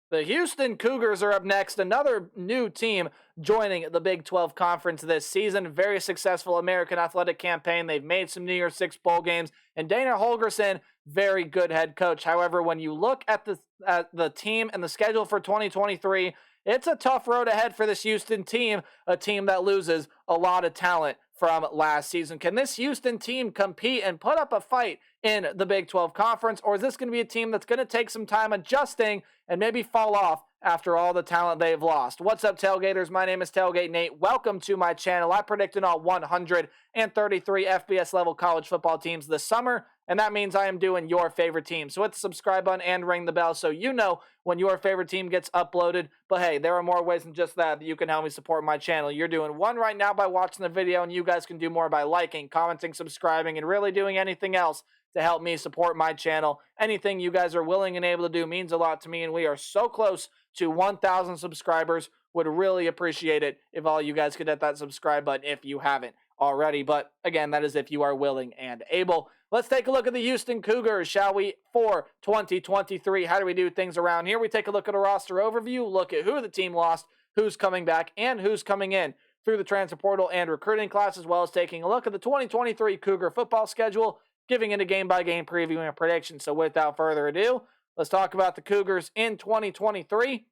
The Houston Cougars are up next, another new team joining the Big 12 Conference this season. Very successful American athletic campaign. They've made some New Year's Six bowl games, and Dana Holgorsen, very good head coach. However, when you look at the team and the schedule for 2023, it's a tough road ahead for this Houston team, a team that loses a lot of talent from last season. Can this Houston team compete and put up a fight in the Big 12 Conference, or is this going to be a team that's going to take some time adjusting and maybe fall off after all the talent they've lost? What's up, Tailgaters? My name is Tailgate Nate. Welcome to my channel. I predicted all 133 FBS level college football teams this summer, and that means I am doing your favorite team. So hit the subscribe button and ring the bell so you know when your favorite team gets uploaded. But hey, there are more ways than just that you can help me support my channel. You're doing one right now by watching the video, and you guys can do more by liking, commenting, subscribing, and really doing anything else to help me support my channel. Anything you guys are willing and able to do means a lot to me, and we are so close to 1,000 subscribers. Would really appreciate it if all you guys could hit that subscribe button if you haven't already. But again, that is if you are willing and able. Let's take a look at the Houston Cougars, shall we, for 2023. How do we do things around here? We take a look at a roster overview, look at who the team lost, who's coming back, and who's coming in through the transfer portal and recruiting class, as well as taking a look at the 2023 Cougar football schedule, giving it a game-by-game preview and prediction. So without further ado, let's talk about the Cougars in 2023.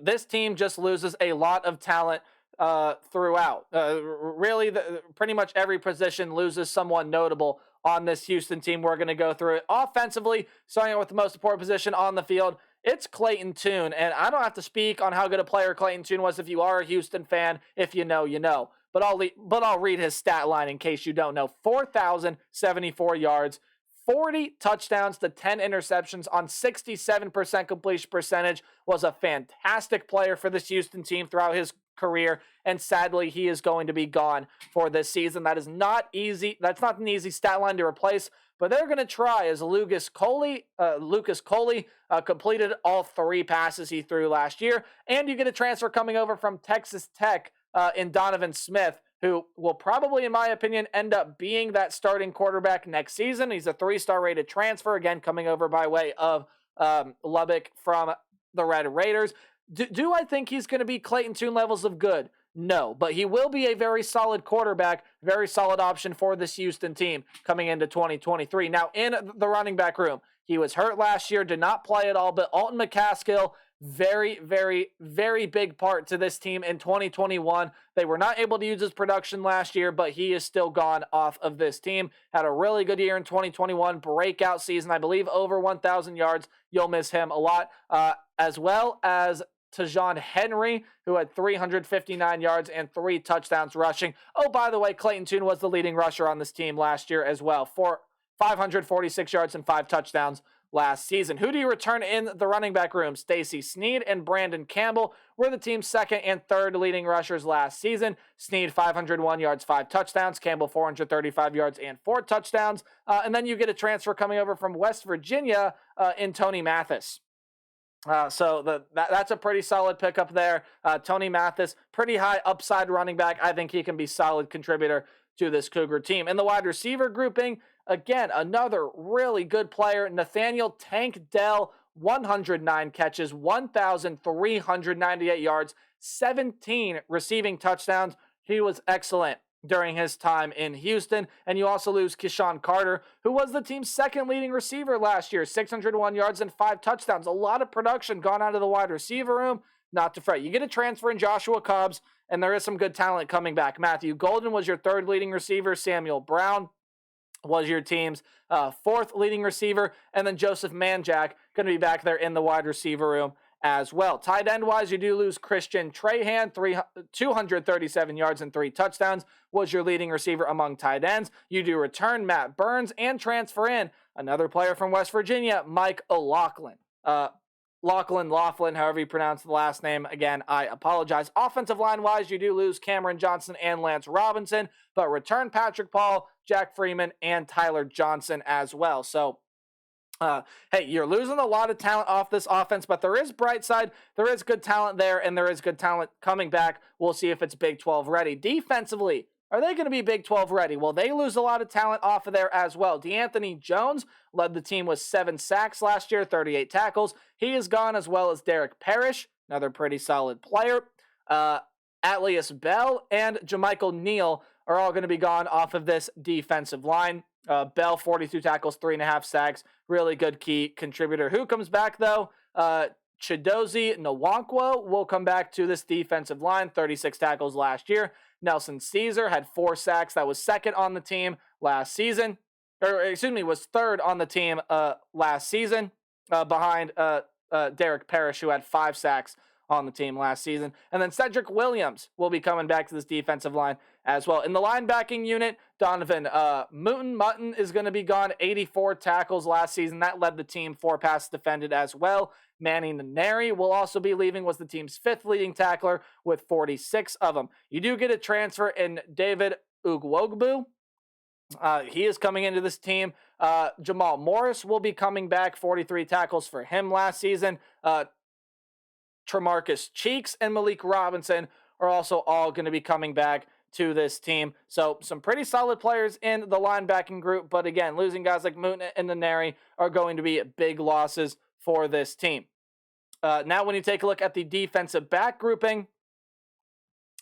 This team just loses a lot of talent throughout. Really, pretty much every position loses someone notable on this Houston team. We're going to go through it. Offensively, starting out with the most important position on the field, it's Clayton Tune. And I don't have to speak on how good a player Clayton Tune was. If you are a Houston fan, if you know, you know. But I'll read his stat line in case you don't know. 4,074 yards, 40 touchdowns to 10 interceptions on 67% completion percentage. Was a fantastic player for this Houston team throughout his career, and sadly he is going to be gone for this season. That is not easy. That's not an easy stat line to replace, but they're going to try, as Lucas Coley completed all 3 passes he threw last year. And you get a transfer coming over from Texas Tech in Donovan Smith, who will probably, in my opinion, end up being that starting quarterback next season. He's a 3-star rated transfer, again, coming over by way of Lubbock from the Red Raiders. Do I think he's going to be Clayton Tune levels of good? No, but he will be a very solid quarterback, very solid option for this Houston team coming into 2023. Now, in the running back room, he was hurt last year, did not play at all, but Alton McCaskill, very, very, very big part to this team in 2021. They were not able to use his production last year, but he is still gone off of this team. Had a really good year in 2021, breakout season, I believe over 1,000 yards. You'll miss him a lot, as well as Tajon Henry, who had 359 yards and 3 touchdowns rushing. Oh, by the way, Clayton Tune was the leading rusher on this team last year as well, for 546 yards and 5 touchdowns last season. Who do you return in the running back room? Stacy Snead and Brandon Campbell were the team's 2nd and 3rd leading rushers last season. Snead, 501 yards, 5 touchdowns. Campbell, 435 yards and 4 touchdowns. And then you get a transfer coming over from West Virginia in Tony Mathis. So that's a pretty solid pickup there. Tony Mathis, pretty high upside running back. I think he can be a solid contributor to this Cougar team. In the wide receiver grouping, again, another really good player, Nathaniel Tank Dell, 109 catches, 1,398 yards, 17 receiving touchdowns. He was excellent during his time in Houston. And you also lose Keyshawn Carter, who was the team's 2nd leading receiver last year, 601 yards and 5 touchdowns. A lot of production gone out of the wide receiver room. Not to fret. You get a transfer in Joshua Cobbs, and there is some good talent coming back. Matthew Golden was your 3rd leading receiver. Samuel Brown was your team's 4th leading receiver. And then Joseph Manjack going to be back there in the wide receiver room as well. Tight end wise, you do lose Christian Trahan, 237 yards and 3 touchdowns, was your leading receiver among tight ends. You do return Matt Burns and transfer in another player from West Virginia, Mike O'Loughlin. Laughlin, however you pronounce the last name. Again, I apologize. Offensive line wise, you do lose Cameron Johnson and Lance Robinson, but return Patrick Paul, Jack Freeman, and Tyler Johnson as well. So, hey, you're losing a lot of talent off this offense, but there is bright side. There is good talent there, and there is good talent coming back. We'll see if it's Big 12 ready. Defensively, Are they going to be Big 12 ready? Well, they lose a lot of talent off of there as well. DeAnthony Jones led the team with 7 sacks last year, 38 tackles. He is gone, as well as Derek Parrish, another pretty solid player. Atlius Bell and Jamichael Neal are all going to be gone off of this defensive line. Bell, 42 tackles, 3.5 sacks. Really good key contributor. Who comes back, though? Chidozie Nwankwo will come back to this defensive line, 36 tackles last year. Nelson Caesar had 4 sacks. That was second on the team last season. Was third on the team last season behind Derek Parrish, who had 5 sacks on the team last season. And then Cedric Williams will be coming back to this defensive line as well. In the linebacking unit, Donovan Mutton is going to be gone. 84 tackles last season. That led the team, 4 passes defended as well. Manny Naneri will also be leaving, was the team's 5th leading tackler with 46 of them. You do get a transfer in David Ugwogbu. He is coming into this team. Jamal Morris will be coming back, 43 tackles for him last season. Tremarcus Cheeks and Malik Robinson are also all going to be coming back to this team. So some pretty solid players in the linebacking group, but again, losing guys like Moon and Naneri are going to be big losses for this team. Now when you take a look at the defensive back grouping,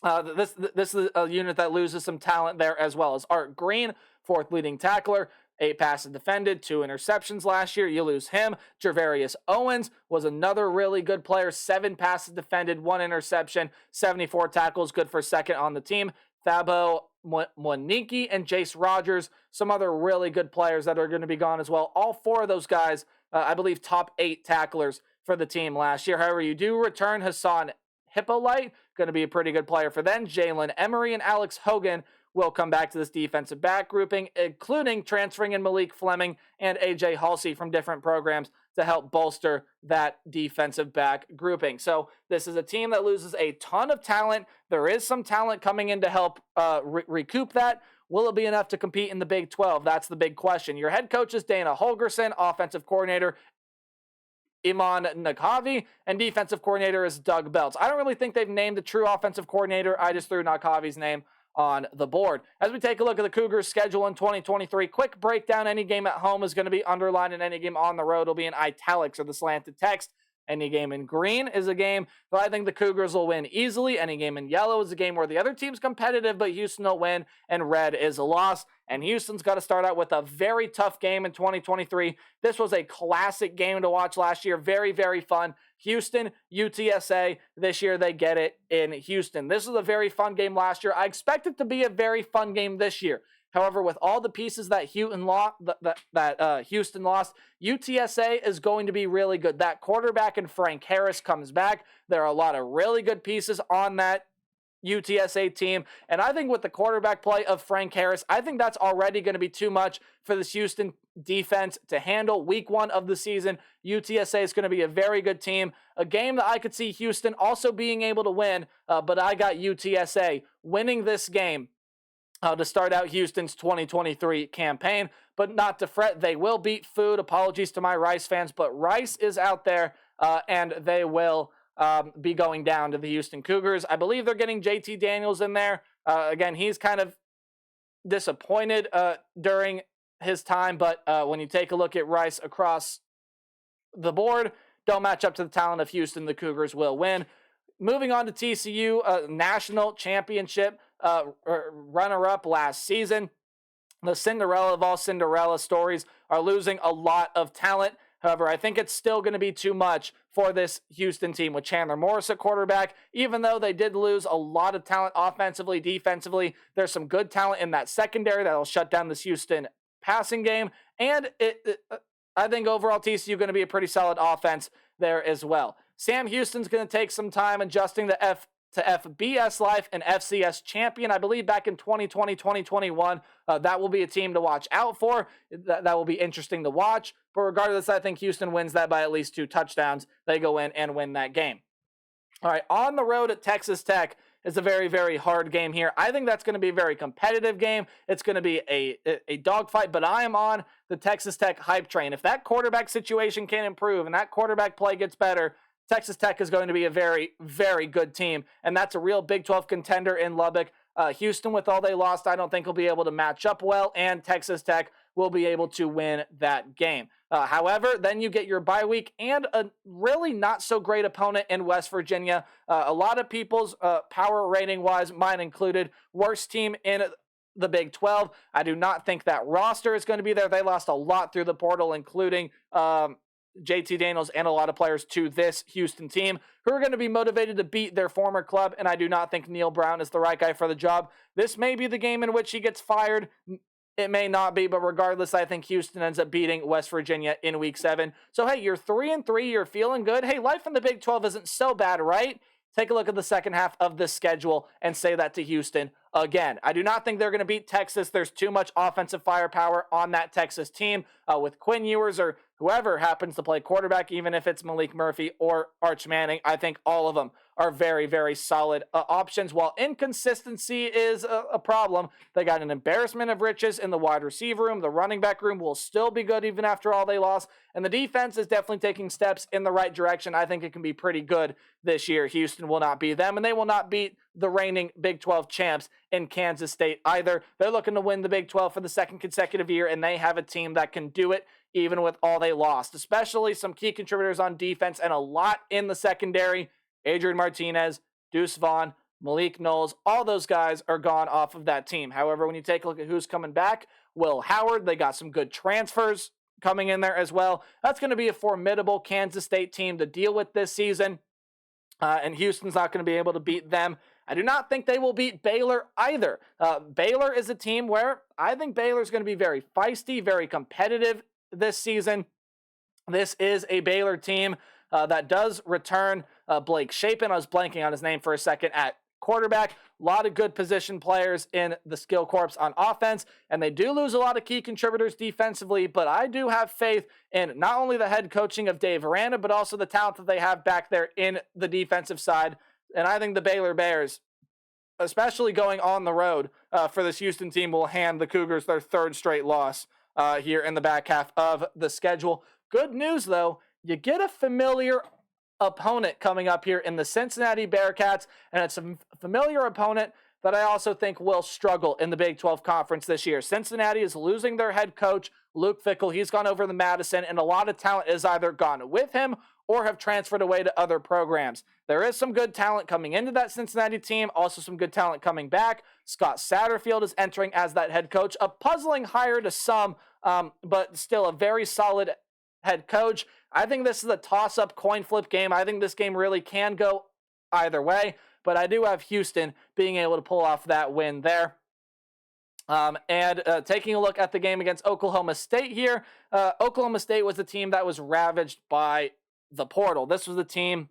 this is a unit that loses some talent there as well as Art Green, 4th leading tackler. 8 passes defended, 2 interceptions last year. You lose him. Gervarius Owens was another really good player. 7 passes defended, 1 interception, 74 tackles, good for second on the team. Thabo Mwaniki and Jace Rogers, some other really good players that are going to be gone as well. All 4 of those guys, I believe, top 8 tacklers for the team last year. However, you do return Hassan Hippolyte, going to be a pretty good player for them. Jalen Emery and Alex Hogan will come back to this defensive back grouping, including transferring in Malik Fleming and AJ Halsey from different programs to help bolster that defensive back grouping. So this is a team that loses a ton of talent. There is some talent coming in to help recoup that. Will it be enough to compete in the Big 12? That's the big question. Your head coach is Dana Holgorsen, offensive coordinator Iman Nakavi, and defensive coordinator is Doug Belts. I don't really think they've named the true offensive coordinator. I just threw Nakavi's name on the board. As we take a look at the Cougars' schedule in 2023, quick breakdown. Any game at home is going to be underlined, and any game on the road will be in italics or the slanted text. Any game in green is a game that I think the Cougars will win easily. Any game in yellow is a game where the other team's competitive, but Houston will win, and red is a loss. And Houston's got to start out with a very tough game in 2023. This was a classic game to watch last year. Very, very fun. Houston, UTSA. This year they get it in Houston. This was a very fun game last year. I expect it to be a very fun game this year. However, with all the pieces that Houston lost, UTSA is going to be really good. That quarterback and Frank Harris comes back. There are a lot of really good pieces on that UTSA team. And I think with the quarterback play of Frank Harris, I think that's already going to be too much for this Houston defense to handle. Week 1 of the season, UTSA is going to be a very good team. A game that I could see Houston also being able to win, but I got UTSA winning this game to start out Houston's 2023 campaign. But not to fret, they will beat Food. Apologies to my Rice fans, but Rice is out there, and they will be going down to the Houston Cougars. I believe they're getting JT Daniels in there. Again, he's kind of disappointed during his time, but when you take a look at Rice across the board, don't match up to the talent of Houston. The Cougars will win. Moving on to TCU, national championship runner-up last season. The Cinderella of all Cinderella stories are losing a lot of talent. However, I think it's still going to be too much for this Houston team with Chandler Morris at quarterback. Even though they did lose a lot of talent offensively, defensively, there's some good talent in that secondary that will shut down this Houston passing game. And I think overall TCU going to be a pretty solid offense there as well. Sam Houston's going to take some time adjusting to FBS life and FCS champion. I believe back in 2020, 2021, that will be a team to watch out for. That will be interesting to watch. But regardless, I think Houston wins that by at least 2 touchdowns. They go in and win that game. All right, on the road at Texas Tech is a very, very hard game here. I think that's going to be a very competitive game. It's going to be a dogfight, but I am on the Texas Tech hype train. If that quarterback situation can improve and that quarterback play gets better, Texas Tech is going to be a very, very good team, and that's a real Big 12 contender in Lubbock. Houston, with all they lost, I don't think will be able to match up well, and Texas Tech will be able to win that game. However, then you get your bye week and a really not so great opponent in West Virginia. A lot of people's power rating wise, mine included, worst team in the Big 12. I do not think that roster is going to be there. They lost a lot through the portal, including JT Daniels and a lot of players to this Houston team who are going to be motivated to beat their former club, and I do not think Neil Brown is the right guy for the job. This may be the game in which he gets fired. It may not be, but regardless, I think Houston ends up beating West Virginia in Week 7. So, hey, you're 3-3, you're feeling good. Hey, life in the Big 12 isn't so bad, right? Take a look at the second half of the schedule and say that to Houston again. I do not think they're going to beat Texas. There's too much offensive firepower on that Texas team with Quinn Ewers or whoever happens to play quarterback, even if it's Malik Murphy or Arch Manning. I think all of them are very, very solid options. While inconsistency is a problem, they got an embarrassment of riches in the wide receiver room. The running back room will still be good even after all they lost. And the defense is definitely taking steps in the right direction. I think it can be pretty good this year. Houston will not beat them, and they will not beat the reigning Big 12 champs in Kansas State either. They're looking to win the Big 12 for the second consecutive year, and they have a team that can do it even with all they lost, especially some key contributors on defense and a lot in the secondary. Adrian Martinez, Deuce Vaughn, Malik Knowles, all those guys are gone off of that team. However, when you take a look at who's coming back, Will Howard, they got some good transfers coming in there as well. That's going to be a formidable Kansas State team to deal with this season, and Houston's not going to be able to beat them. I do not think they will beat Baylor either. Baylor is a team where I think Baylor's going to be very feisty, very competitive this season. This is a Baylor team that does return Blake Shapen. I was blanking on his name for a second at quarterback. A lot of good position players in the skill corps on offense, and they do lose a lot of key contributors defensively, but I do have faith in not only the head coaching of Dave Aranda, but also the talent that they have back there in the defensive side. And I think the Baylor Bears, especially going on the road for this Houston team, will hand the Cougars their third straight loss here in the back half of the schedule. Good news, though, you get a familiar opponent coming up here in the Cincinnati Bearcats, and it's a familiar opponent that I also think will struggle in the Big 12 Conference this year. Cincinnati is losing their head coach, Luke Fickell. He's gone over to Madison, and a lot of talent is either gone with him or have transferred away to other programs. There is some good talent coming into that Cincinnati team, also some good talent coming back. Scott Satterfield is entering as that head coach, a puzzling hire to some, but still a very solid head coach. I think this is a toss-up coin flip game. I think this game really can go either way, but I do have Houston being able to pull off that win there. Taking a look at the game against Oklahoma State here, Oklahoma State was a team that was ravaged by the portal. This was the team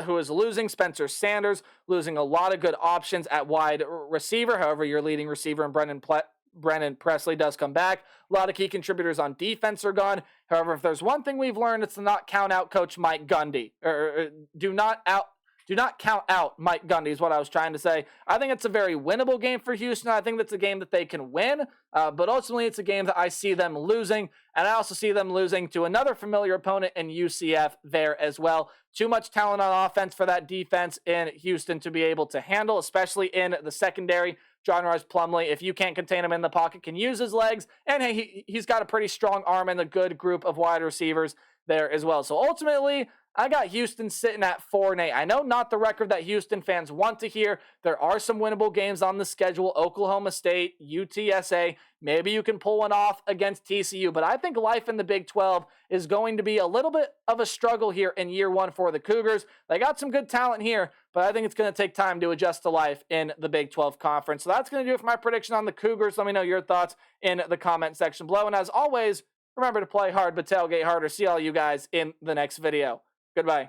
who was losing Spencer Sanders, losing a lot of good options at wide receiver. However, your leading receiver in Brennan Presley does come back. A lot of key contributors on defense are gone. However, if there's one thing we've learned, it's to not count out Coach Mike Gundy. Do not count out Mike Gundy is what I was trying to say. I think it's a very winnable game for Houston. I think that's a game that they can win, but ultimately it's a game that I see them losing, and I also see them losing to another familiar opponent in UCF there as well. Too much talent on offense for that defense in Houston to be able to handle, especially in the secondary. John Rice Plumlee, if you can't contain him in the pocket, can use his legs, and hey, he's got a pretty strong arm and a good group of wide receivers there as well. So ultimately, I got Houston sitting at 4-8. I know not the record that Houston fans want to hear. There are some winnable games on the schedule. Oklahoma State, UTSA. Maybe you can pull one off against TCU. But I think life in the Big 12 is going to be a little bit of a struggle here in year one for the Cougars. They got some good talent here, but I think it's going to take time to adjust to life in the Big 12 Conference. So that's going to do it for my prediction on the Cougars. Let me know your thoughts in the comment section below. And as always, remember to play hard, but tailgate harder. See all you guys in the next video. Goodbye.